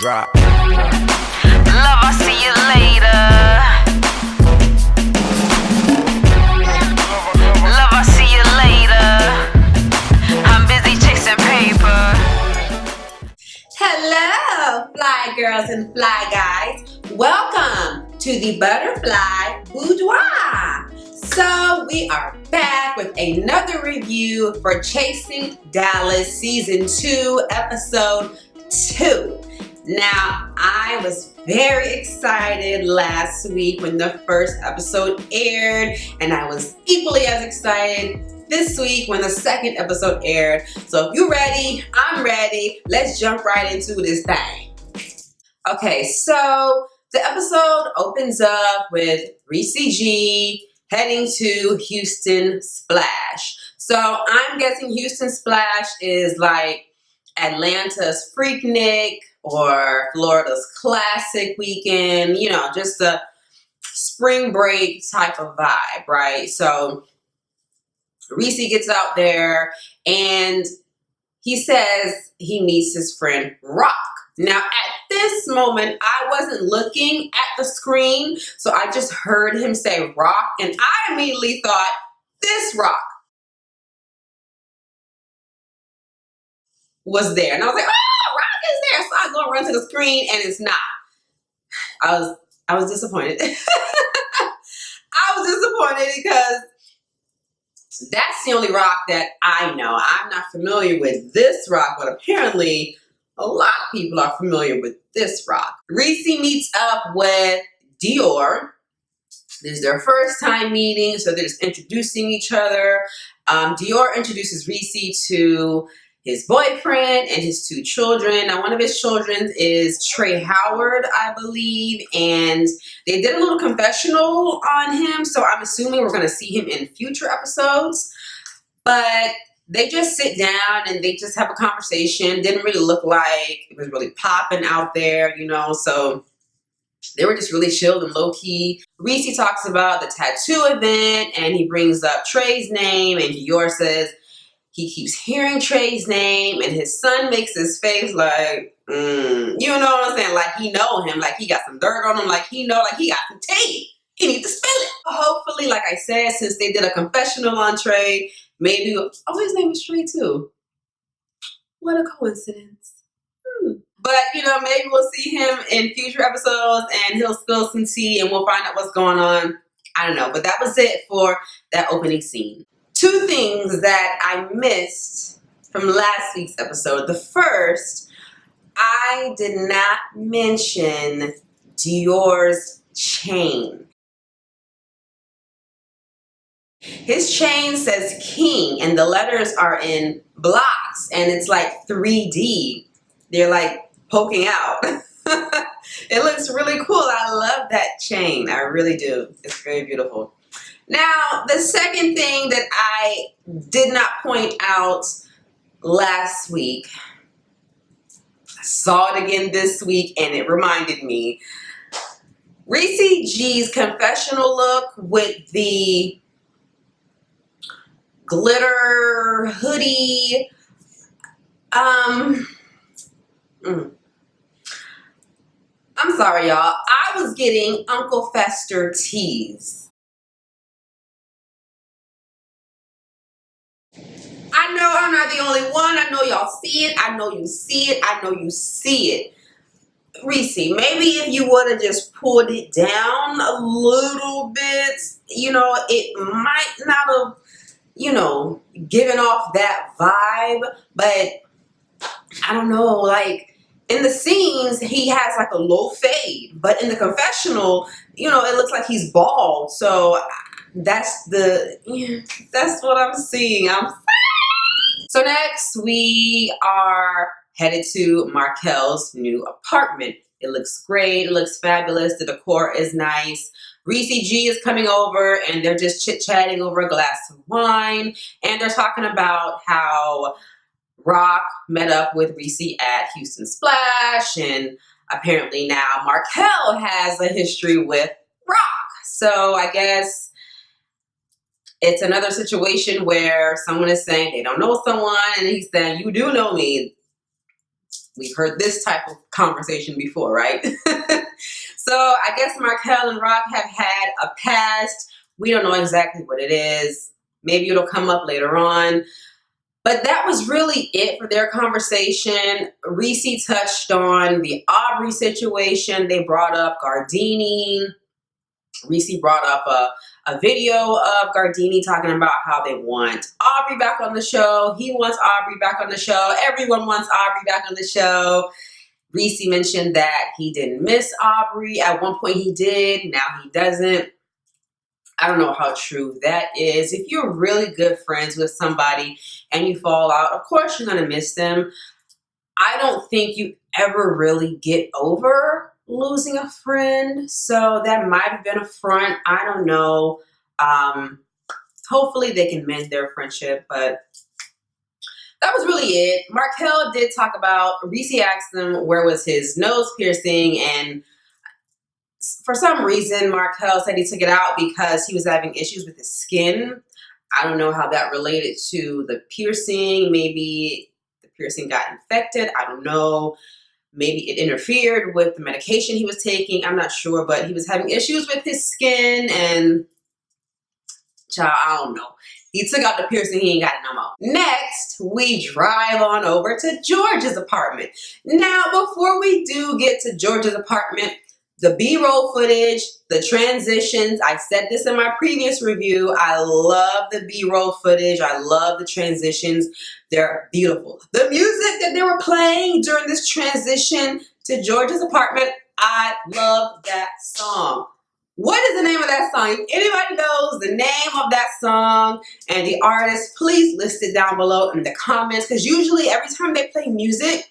Drop. Love, I'll see you later. Love, I'll see you later. I'm busy chasing paper. Hello, fly girls and fly guys. Welcome to the ButHerFly Boudoir. So we are back with another review for Chasing Dallas Season 2, Episode 2. Now, I was very excited last week when the first episode aired, and I was equally as excited this week when the second episode aired. So if you're ready, I'm ready. Let's jump right into this thing. Okay, so the episode opens up with Ricci G heading to Houston Splash. So I'm guessing Houston Splash is like Atlanta's Freaknik or Florida's Classic Weekend, you know, just a spring break type of vibe, right? So Ricci gets out there and he says he meets his friend Rock. Now, at this moment, I wasn't looking at the screen, so I just heard him say Rock, and I immediately thought, this Rock was there. And I was like, oh, Rock is there. So I go run to the screen, and it's not. I was disappointed. I was disappointed because that's the only Rock that I know. I'm not familiar with this Rock, but apparently a lot of people are familiar with this Rock. Ricci meets up with Dior. This is their first time meeting, so they're just introducing each other. Dior introduces Ricci to his boyfriend and his two children. Now, one of his children is Trey Howard, I believe, and they did a little confessional on him, so I'm assuming we're going to see him in future episodes. But they just sit down and they just have a conversation. Didn't really look like it was really popping out there, you know, so they were just really chilled and low-key. Ricci talks about the tattoo event and he brings up Trey's name, and Dior says he keeps hearing Trey's name, and his son makes his face like, you know what I'm saying? Like he know him, like he got some dirt on him, like he know, like he got some tea. He needs to spill it. Hopefully, like I said, since they did a confessional on Trey, maybe, oh, his name is Trey too. What a coincidence. But, you know, maybe we'll see him in future episodes and he'll spill some tea and we'll find out what's going on. I don't know. But that was it for that opening scene. Two things that I missed from last week's episode. The first, I did not mention Dior's chain. His chain says King and the letters are in blocks and it's like 3D. They're like poking out. It looks really cool. I love that chain. I really do. It's very beautiful. Now, the second thing that I did not point out last week, I saw it again this week and it reminded me. Ricci G's confessional look with the glitter hoodie. I'm sorry, y'all. I was getting Uncle Fester tease. I know I'm not the only one. I know y'all see it. I know you see it. I know you see it. Ricci, maybe if you would have just pulled it down a little bit, you know, it might not have, you know, given off that vibe. But I don't know, like, in the scenes, he has like a low fade, but in the confessional, you know, it looks like he's bald. So that's what I'm seeing. So next, we are headed to Markel's new apartment. It looks great. It looks fabulous. The decor is nice. Ricci G is coming over and they're just chit-chatting over a glass of wine. And they're talking about how Rock met up with Ricci at Houston Splash, and apparently now Markel has a history with Rock. So I guess it's another situation where someone is saying they don't know someone, and he's saying, you do know me. we've heard this type of conversation before, right? So I guess Markel and Rock have had a past. We don't know exactly what it is. Maybe it'll come up later on. But that was really it for their conversation. Ricci touched on the Audrey situation. They brought up Gardini. Ricci brought up a video of Gardini talking about how they want Audrey back on the show. He wants Audrey back on the show. Everyone wants Audrey back on the show. Ricci mentioned that he didn't miss Audrey. At one point he did. Now he doesn't. I don't know how true that is. If you're really good friends with somebody and you fall out, of course you're going to miss them. I don't think you ever really get over losing a friend. So that might have been a front. I don't know. Hopefully they can mend their friendship, but that was really it. Markel did talk about, Ricci asked him where was his nose piercing, and for some reason, Markel said he took it out because he was having issues with his skin. I don't know how that related to the piercing. Maybe the piercing got infected. I don't know. Maybe it interfered with the medication he was taking. I'm not sure, but he was having issues with his skin, and child, I don't know. He took out the piercing. He ain't got it no more. Next, we drive on over to George's apartment. Now, before we do get to George's apartment, the B-roll footage, the transitions, I said this in my previous review, I love the B-roll footage. I love the transitions. They're beautiful. The music that they were playing during this transition to George's apartment, I love that song. What is the name of that song? If anybody knows the name of that song and the artist, please list it down below in the comments, because usually every time they play music,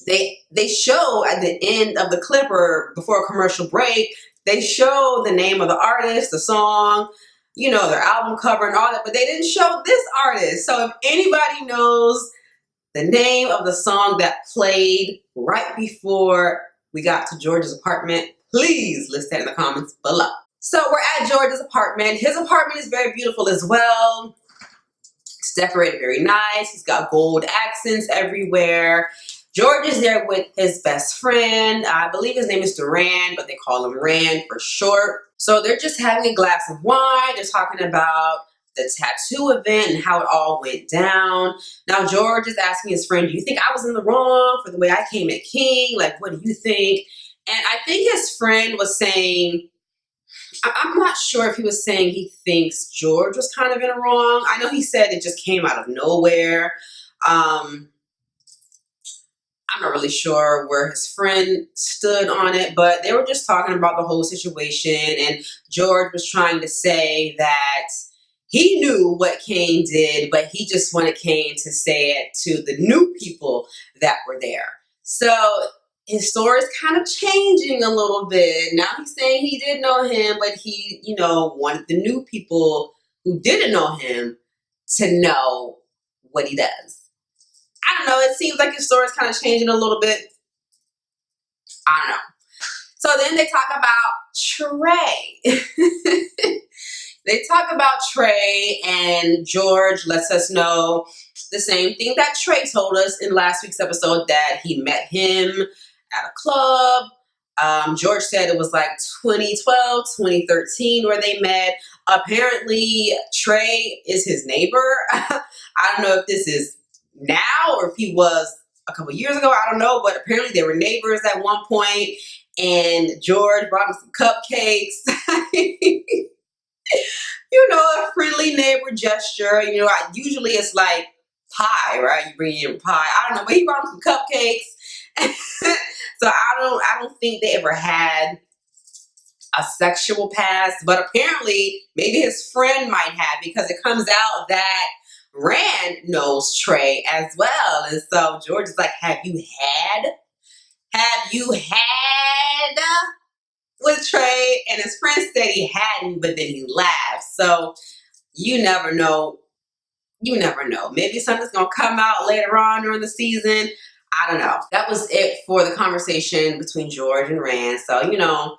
they show at the end of the clip or before a commercial break, they show the name of the artist, the song, you know, their album cover and all that, but they didn't show this artist. So if anybody knows the name of the song that played right before we got to George's apartment, please list that in the comments below. So we're at George's apartment. His apartment is very beautiful as well. It's decorated very nice. He's got gold accents everywhere. George is there with his best friend. I believe his name is Duran, but they call him Rand for short. So they're just having a glass of wine. They're talking about the tattoo event and how it all went down. Now George is asking his friend, do you think I was in the wrong for the way I came at King? Like, what do you think? And I think his friend was saying, I'm not sure if he was saying he thinks George was kind of in the wrong. I know he said it just came out of nowhere. I'm not really sure where his friend stood on it, but they were just talking about the whole situation, and George was trying to say that he knew what Kane did, but he just wanted Kane to say it to the new people that were there. So his story is kind of changing a little bit. Now he's saying he did know him, but he, you know, wanted the new people who didn't know him to know what he does. I don't know. It seems like his story is kind of changing a little bit. I don't know. So then they talk about Trey. They talk about Trey, and George lets us know the same thing that Trey told us in last week's episode, that he met him at a club. George said it was like 2012, 2013 where they met. Apparently, Trey is his neighbor. I don't know if this is now or if he was a couple years ago, I don't know, but apparently they were neighbors at one point, and George brought him some cupcakes. You know, a friendly neighbor gesture. You know, usually it's like pie, right? You bring in pie. I don't know, but he brought him some cupcakes. So I don't think they ever had a sexual past, but apparently maybe his friend might have, because it comes out that Rand knows Trey as well. And so George is like, have you had with Trey? And his friend said he hadn't, but then he laughed. So you never know. You never know. Maybe something's going to come out later on during the season. I don't know. That was it for the conversation between George and Rand. So, you know,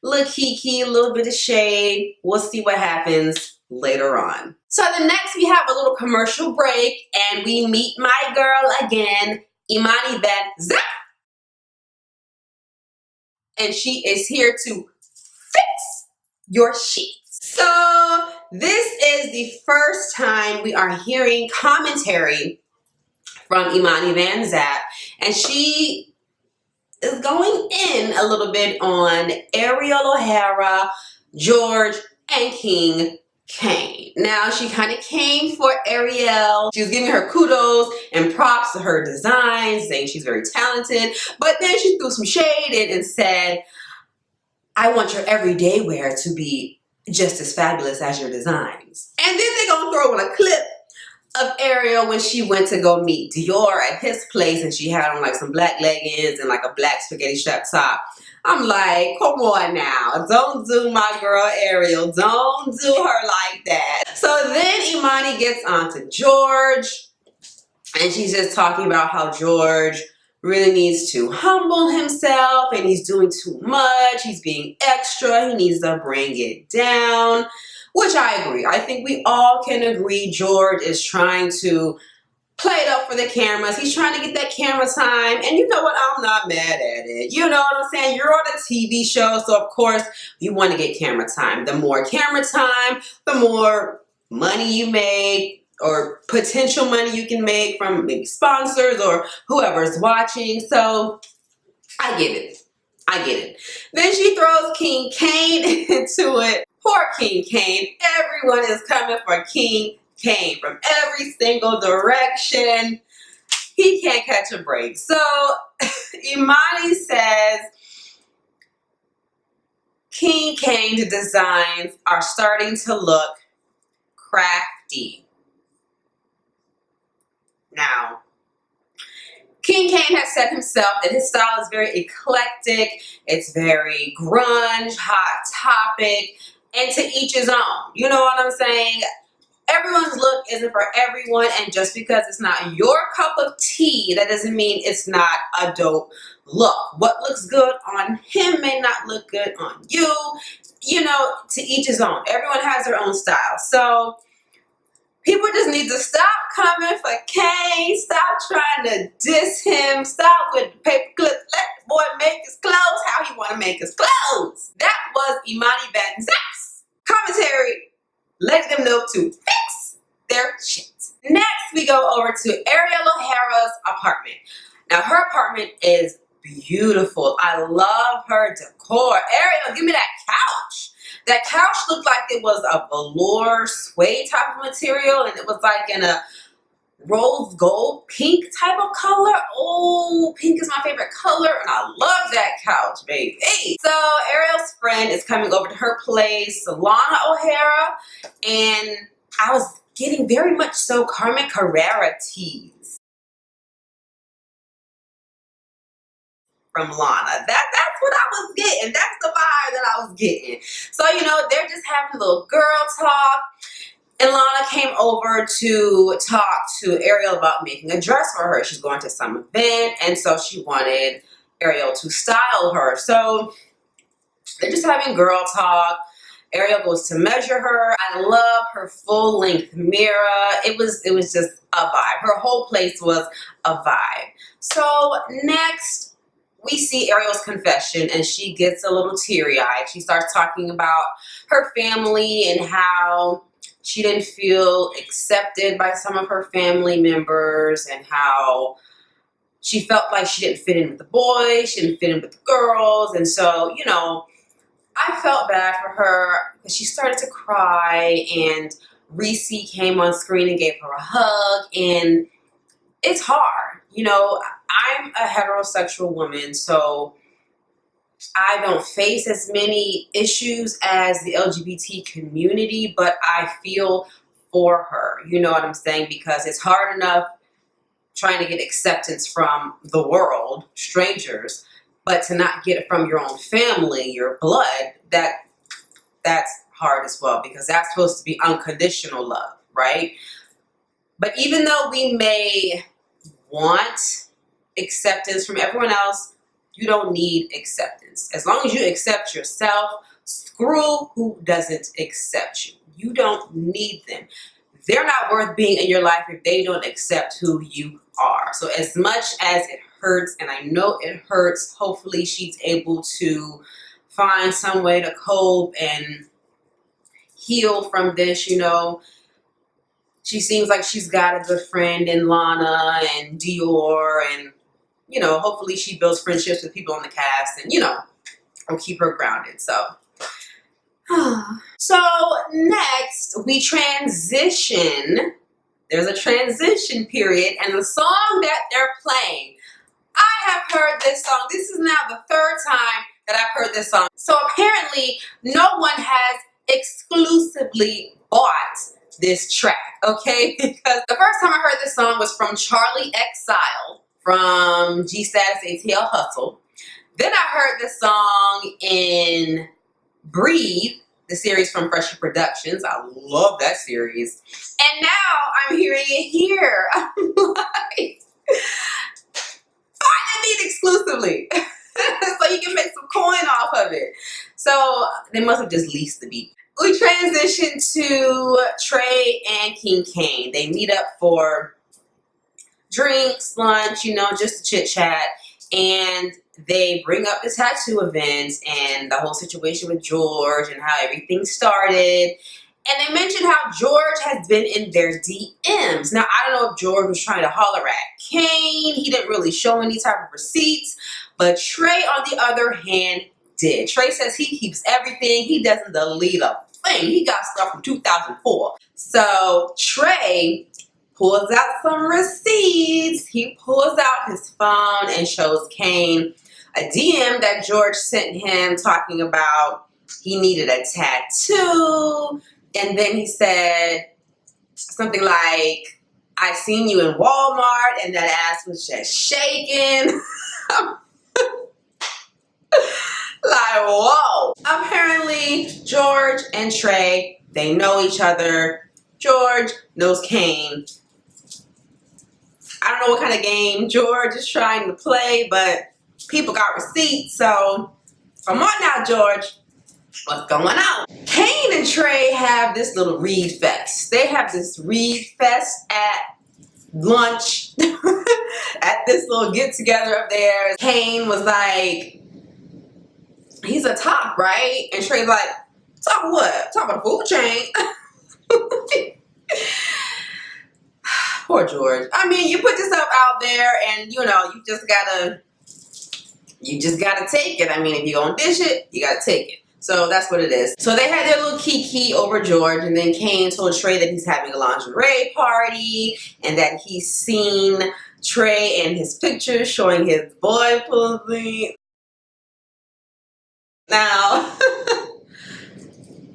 a little kiki, a little bit of shade. We'll see what happens later on. So the next we have a little commercial break, and we meet my girl again, Imani Van Zap, and she is here to fix your shit. So this is the first time we are hearing commentary from Imani Van Zap, and she is going in a little bit on Ariel O'Hara, George, and King Kane. Now, she kind of came for Ariel. She was giving her kudos and props to her designs, saying she's very talented, but then she threw some shade in and said, I want your everyday wear to be just as fabulous as your designs. And then they're gonna throw in a clip of Ariel when she went to go meet Dior at his place, and she had on like some black leggings and like a black spaghetti strap top. I'm like, come on now, don't do my girl Ariel, don't do her like that. So then Imani gets on to George, and she's just talking about how George really needs to humble himself and he's doing too much, he's being extra, he needs to bring it down. Which I agree. I think we all can agree George is trying to play it up for the cameras. He's trying to get that camera time. And you know what? I'm not mad at it. You know what I'm saying? You're on a TV show, so of course you want to get camera time. The more camera time, the more money you make or potential money you can make from maybe sponsors or whoever's watching. So I get it. I get it. Then she throws King Kane into it. Poor King Kane. Everyone is coming for King Kane from every single direction. He can't catch a break. So Imani says King Kane's designs are starting to look crafty. Now, King Kane has said himself that his style is very eclectic, it's very grunge, hot topic, and to each his own. You know what I'm saying? Everyone's look isn't for everyone, and just because it's not your cup of tea, that doesn't mean it's not a dope look. What looks good on him may not look good on you. You know, to each his own. Everyone has their own style. So people just need to stop coming for Kane. Stop trying to diss him. Stop with the paper clips. Let the boy make his clothes how he want to make his clothes. That was Imani Van Zap's commentary, letting them know to fix their shit. Next, we go over to Ariel O'Hara's apartment. Now, her apartment is beautiful. I love her decor. Ariel, give me that couch. That couch looked like it was a velour suede type of material, and it was like in a rose gold pink type of color. Oh, pink is my favorite color, and I love that couch, baby. So Ariel's friend is coming over to her place, Lana O'Hara, and I was getting very much so Carmen Carrera teas from Lana. That's what I was getting. That's the vibe that I was getting. So, you know, they're just having a little girl talk. And Lana came over to talk to Ariel about making a dress for her. She's going to some event, and so she wanted Ariel to style her. So they're just having girl talk. Ariel goes to measure her. I love her full-length mirror. It was just a vibe. Her whole place was a vibe. So next, we see Ariel's confession, and she gets a little teary-eyed. She starts talking about her family and how she didn't feel accepted by some of her family members, and how she felt like she didn't fit in with the boys, she didn't fit in with the girls. And so, you know, I felt bad for her because she started to cry, and Ricci came on screen and gave her a hug, and it's hard. You know, I'm a heterosexual woman, so I don't face as many issues as the LGBT community, but I feel for her. You know what I'm saying? Because it's hard enough trying to get acceptance from the world, strangers, but to not get it from your own family, your blood, that's hard as well, because that's supposed to be unconditional love, right? But even though we may want acceptance from everyone else, you don't need acceptance. As long as you accept yourself, screw who doesn't accept you. You don't need them. they're not worth being in your life if they don't accept who you are. So as much as it hurts, and I know it hurts, hopefully she's able to find some way to cope and heal from this, you know. She seems like she's got a good friend in Lana and Dior, and, you know, hopefully she builds friendships with people on the cast and, you know, will keep her grounded. So, so next we transition. There's a transition period, and the song that they're playing, I have heard this song. This is now the third time that I've heard this song. So apparently no one has exclusively bought this track, okay? Because the first time I heard this song was from Charlie Exile from G Status ATL Hustle. Then I heard this song in Breathe, the series from Fresh Productions. I love that series. And now I'm hearing it here. I'm like, find it exclusively. So you can make some coin off of it. So they must have just leased the beat. We transition to Trey and King Kane. They meet up for drinks, lunch, you know, just a chit chat. And they bring up the tattoo event and the whole situation with George and how everything started. And they mentioned how George has been in their DMs. Now, I don't know if George was trying to holler at Kane. He didn't really show any type of receipts. But Trey, on the other hand, did. Trey says he keeps everything. He doesn't delete a thing. He got stuff from 2004. So Trey pulls out some receipts. He pulls out his phone and shows Kane a DM that George sent him talking about he needed a tattoo. And then he said something like, I seen you in Walmart and that ass was just shaking. Like, whoa. Apparently, George and Trey, they know each other. George knows Kane. I don't know what kind of game George is trying to play, but people got receipts, so come on now, George. What's going on? Kane and Trey have this little read fest. They have this read fest at lunch at this little get together of theirs. Kane was like, he's a top, right? And Trey's like, top of what? Top of the food chain. Poor George. I mean, you put yourself out there and, you know, you just gotta take it. I mean, if you're gonna dish it, you gotta take it. So that's what it is. So they had their little kiki over George, and then Kane told Trey that he's having a lingerie party and that he's seen Trey and his pictures showing his boy pussy. Now,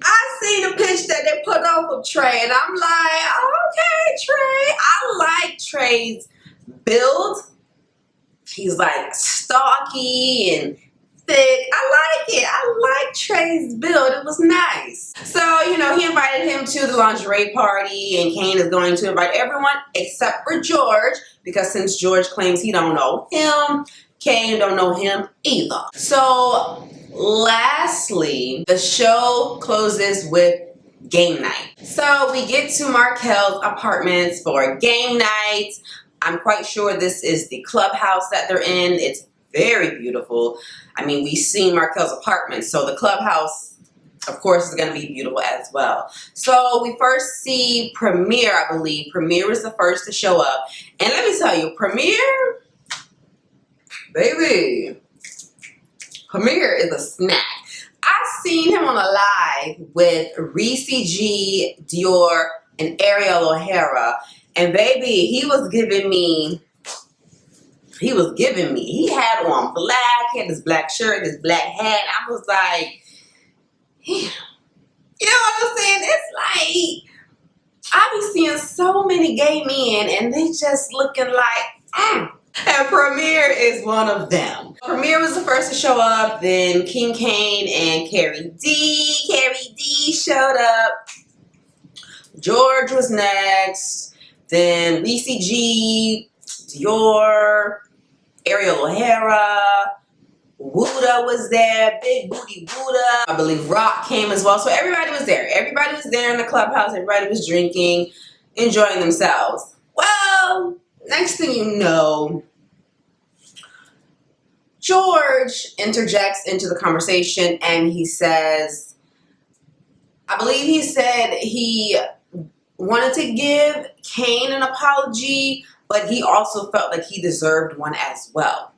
I seen a picture that they put up of Trey, and I'm like, okay, Trey. I like Trey's build. He's like stocky and thick. I like it. I like Trey's build. It was nice. So, you know, he invited him to the lingerie party, and Kane is going to invite everyone except for George, because since George claims he don't know him, Kane don't know him either. So, lastly, the show closes with game night. So we get to Markel's apartments for game night. I'm quite sure this is the clubhouse that they're in. It's very beautiful. I mean, we've seen Markel's apartment, so the clubhouse, of course, is going to be beautiful as well. So we first see Premier, I believe. Premier is the first to show up. And let me tell you, Premier, baby, Premier is a snack. I seen him on a live with Ricci G, Dior, and Ariel O'Hara. And baby, he was giving me, he had on black, he had this black shirt, this black hat. I was like, you know what I'm saying? It's like, I be seeing so many gay men and they just looking like, And Premier is one of them. Premier was the first to show up, then King Kane and Carrie D. Carrie D showed up. George was next. Then Ricci G, Dior, Ariel O'Hara, Wuda was there, Big Booty Wuda. I believe Rock came as well. So everybody was there. Everybody was there in the clubhouse. Everybody was drinking. enjoying themselves. Well, next thing you know, George interjects into the conversation and he says, I believe he said he wanted to give Kane an apology, but he also felt like he deserved one as well.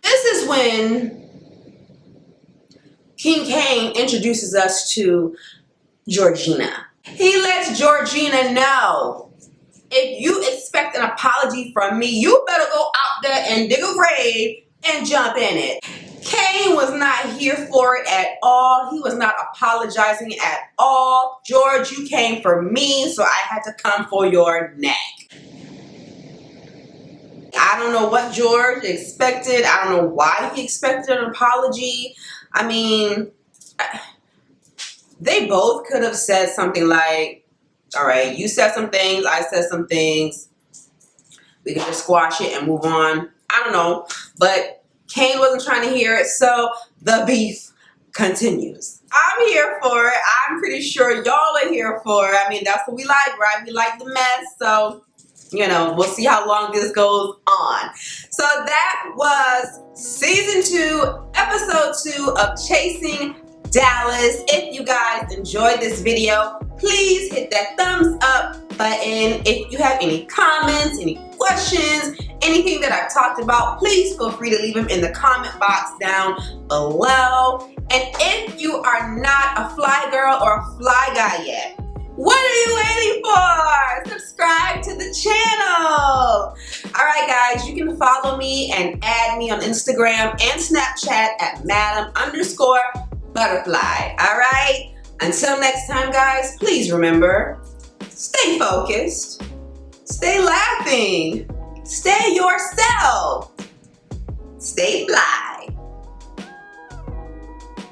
This is when King Kane introduces us to Georgina. He lets Georgina know, if you expect an apology from me, you better go out there and dig a grave and jump in it. Kane was not here for it at all. He was not apologizing at all. George, you came for me, so I had to come for your neck. I don't know what George expected. I don't know why he expected an apology. I mean, they both could have said something like, all right, you said some things, I said some things. We could just squash it and move on. I don't know. But Kane wasn't trying to hear it, so the beef continues. I'm here for it. I'm pretty sure y'all are here for it. I mean, that's what we like, right? We like the mess, so you know, we'll see how long this goes on. So that was season 2, episode 2 of Chasing Dallas. If you guys enjoyed this video, please hit that thumbs up button. If you have any comments, any questions, anything that I've talked about, please feel free to leave them in the comment box down below. And if you are not a fly girl or a fly guy yet, what are you waiting for? Subscribe to the channel. All right, guys, you can follow me and add me on Instagram and Snapchat at Madame _ButHerFly. All right? Until next time, guys, please remember, stay focused, stay laughing, stay yourself, stay fly.